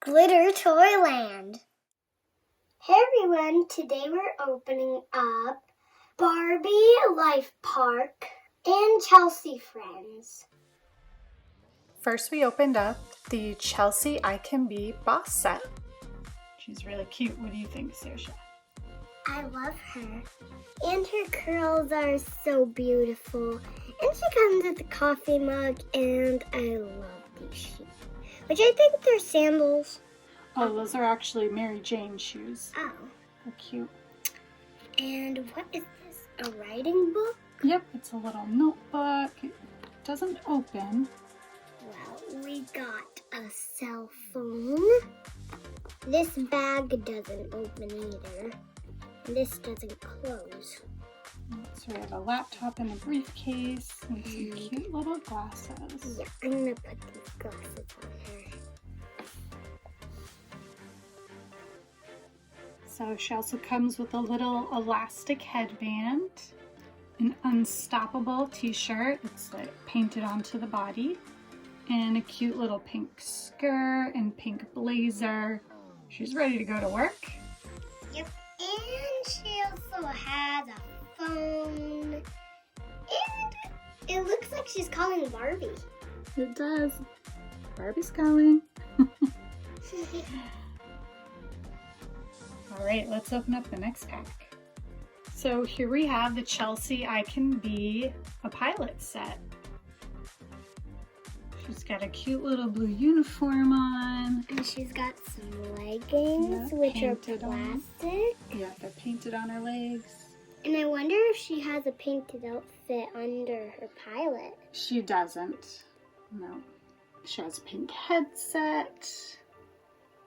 Glitter Toyland. Hey everyone, today we're opening up Barbie Life Park and Chelsea Friends. First we opened up the Chelsea I Can Be box set. She's really cute. What do you think, Saoirse? I love her. And her curls are so beautiful. And she comes with a coffee mug, and I love these shoes, which I think they're sandals. Oh, those are actually Mary Jane shoes. Oh. They're cute. And what is this? A writing book? Yep, it's a little notebook. It doesn't open. Well, we got a cell phone. This bag doesn't open either. And this doesn't close. So we have a laptop and a briefcase and some cute little glasses. Yeah, I'm gonna put these glasses on her. So she also comes with a little elastic headband, an Unstoppable t-shirt. It's like painted onto the body, and a cute little pink skirt and pink blazer. She's ready to go to work. Yep, and she also has a phone. And it looks like she's calling Barbie. It does. Barbie's calling. All right, let's open up the next pack. So here we have the Chelsea I Can Be a pilot set. She's got a cute little blue uniform on. And she's got some leggings, which are plastic. Yeah, they're painted on her legs. And I wonder if she has a painted outfit under her pilot. She doesn't. No. She has a pink headset,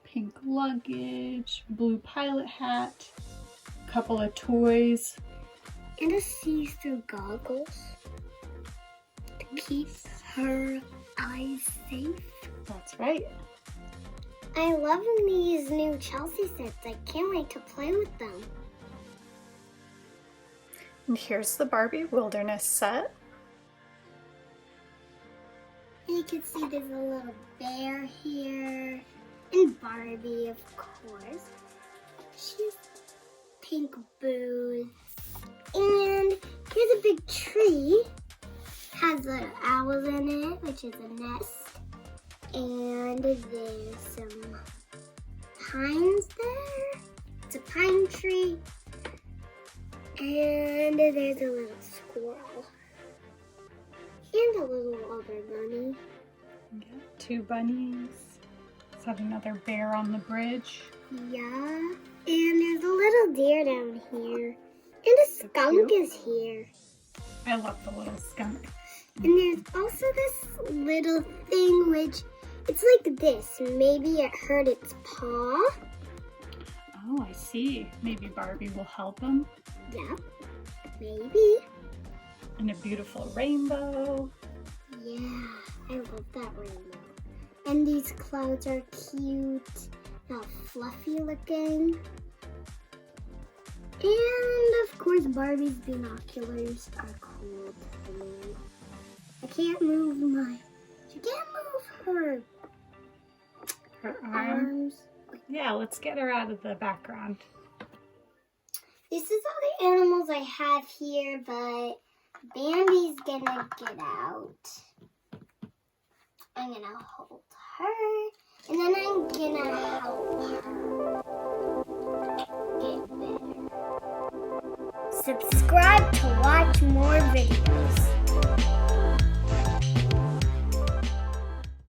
pink luggage, blue pilot hat, a couple of toys. And a see-through goggles to keep her eyes safe. That's right. I love these new Chelsea sets. I can't wait to play with them. And here's the Barbie Wilderness set. You can see there's a little bear here. And Barbie, of course. She's pink boots. And here's a big tree. Has little owls in it, which is a nest. And there's some pines there. It's a pine tree. And there's a little squirrel. And a little other bunny. Yeah, two bunnies. Let's have another bear on the bridge. Yeah. And there's a little deer down here. And a skunk is here. I love the little skunk. And there's also this little thing which, it's like this. Maybe it hurt its paw. Oh, I see. Maybe Barbie will help him. Yep, maybe. And a beautiful rainbow. Yeah, I love that rainbow. And these clouds are cute, how fluffy looking. And of course, Barbie's binoculars are cool too. I can't move she can't move Her arms. Yeah, let's get her out of the background. This is all the animals I have here, but Bambi's gonna get out. I'm gonna hold her, and then I'm gonna help her get better. Subscribe to watch more videos.